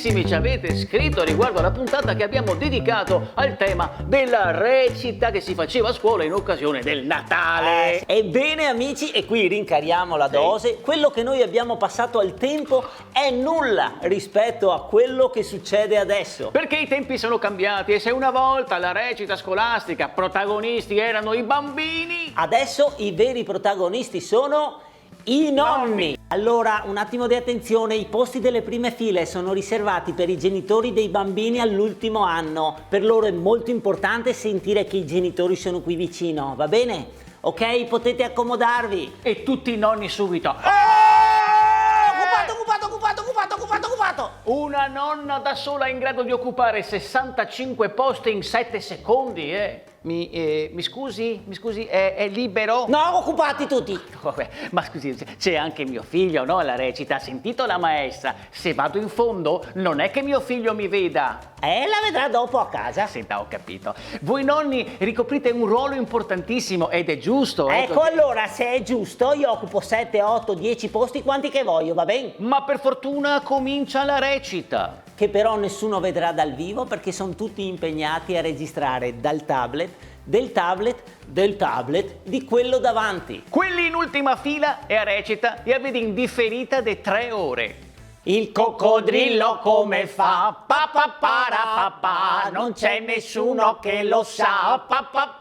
tantissimi ci avete scritto riguardo alla puntata che abbiamo dedicato al tema della recita che si faceva a scuola in occasione del Natale. Ebbene amici, e qui rincariamo la dose, quello che noi abbiamo passato al tempo è nulla rispetto a quello che succede adesso. Perché i tempi sono cambiati e se una volta la recita scolastica protagonisti erano i bambini, Adesso i veri protagonisti sono i nonni. Allora, un attimo di attenzione, i posti delle prime file sono riservati per i genitori dei bambini all'ultimo anno. Per loro è molto importante sentire che i genitori sono qui vicino, va bene? Ok, potete accomodarvi. e tutti i nonni subito. Occupato! Una nonna da sola in grado di occupare 65 posti in 7 secondi, Mi scusi, è libero? No, occupati tutti. Vabbè, ma scusi, c'è anche mio figlio, no? Alla recita, ha sentito la maestra. Se vado in fondo, non è che mio figlio mi veda. La vedrà dopo a casa. Senta, ho capito. Voi nonni ricoprite un ruolo importantissimo ed è giusto. Ecco, allora, se è giusto, io occupo 7, 8, 10 posti, quanti che voglio, va bene? Ma per fortuna comincia la recita. Che però nessuno vedrà dal vivo perché sono tutti impegnati a registrare dal tablet, del tablet di quello davanti. Quelli in ultima fila e a recita li avete in differita di 3 ore. Il coccodrillo come fa? Papà, non c'è nessuno che lo sa. Papà.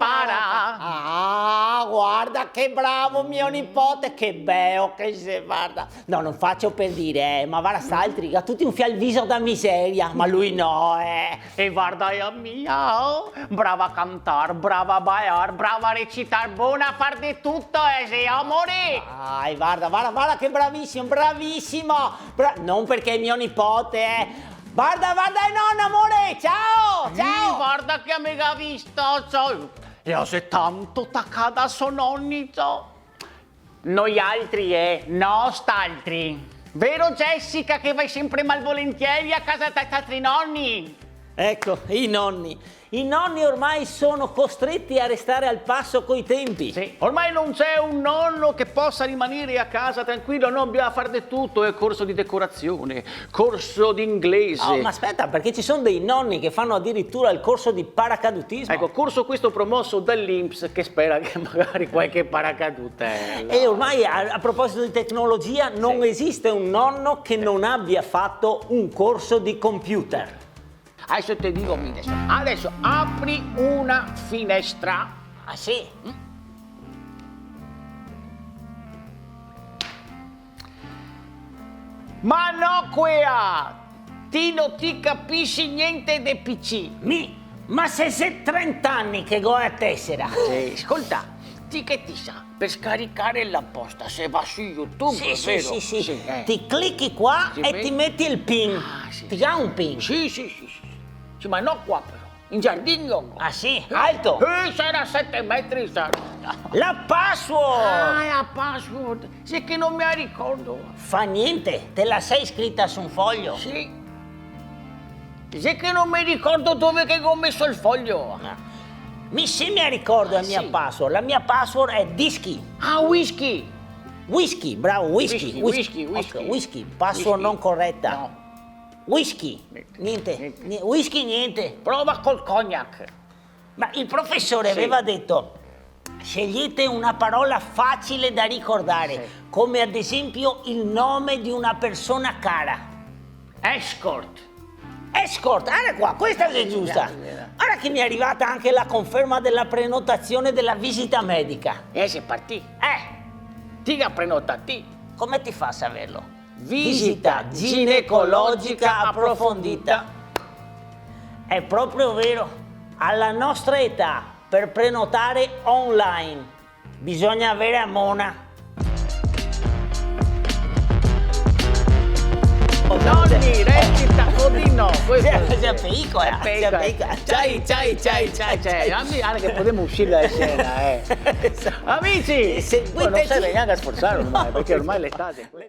Ah, guarda che bravo mio nipote, che bello che si guarda. No, non faccio per dire, ma guarda sta altri, ha tutti un fial viso da miseria, ma lui no, E guarda a mia, brava a cantare, brava a ballare, brava a recitare, buona a far di tutto, sì, amore. Ai, guarda che bravissimo. Non perché è mio nipote, Guarda, nonna, amore, ciao! Guarda che amica visto, io sei tanto taccata a suo nonnito. Noi altri, nostaltri. Vero Jessica che vai sempre malvolentieri a casa dai altri nonni? Ecco, i nonni. I nonni ormai sono costretti a restare al passo coi tempi. Sì, ormai non c'è un nonno che possa rimanere a casa tranquillo, no, bisogna fare di tutto, corso di decorazione, corso di inglese. Oh, ma aspetta, perché ci sono dei nonni che fanno addirittura il corso di paracadutismo. Ecco, corso questo promosso dall'INPS che spera che magari qualche paracadutella. E ormai a proposito di tecnologia non esiste un nonno che non abbia fatto un corso di computer. Adesso ti dico, adesso apri una finestra. Ah sì? Ma no, quea! Ti non ti capisci niente di PC. Ma se sei 30 anni che go a tessera. Sì, ascolta, ti che ti sa, per scaricare la posta, se va su YouTube, vero? Sì. Ti clicchi qua Sì, e vedi? ti metti il pin. Sì. Ti dà un pin. Sì, ma no qua però, in giardino. Ah sì? Alto. Sarà 7 metri, sarà. La password. La password, sì che non me la ricordo. Fa niente, te la sei scritta su un foglio. Sì. Sì che non mi ricordo dove che ho messo il foglio. Mi ricordo la mia sì. password. La mia password è Dischi. Ah, whisky. Whisky, bravo, whisky. Whisky. Whisky, password non corretta. No. Whisky. Niente. Whisky niente. Prova col cognac. Ma il professore aveva detto: scegliete una parola facile da ricordare, come ad esempio il nome di una persona cara. Escort. Escort, guarda qua, questa è giusta. Ora che mi è arrivata anche la conferma della prenotazione della visita medica. Si partì. Ti ha prenotati. Come ti fa a saperlo? Visita ginecologica approfondita. È proprio vero. Alla nostra età, per prenotare online, bisogna avere a mona. Nonni, recita così no. C'è piccola. Ciao. Anche che potremmo uscire dalla scena, Amici, Seguiteci. non serve neanche a sforzare ormai, perché ormai l'estate.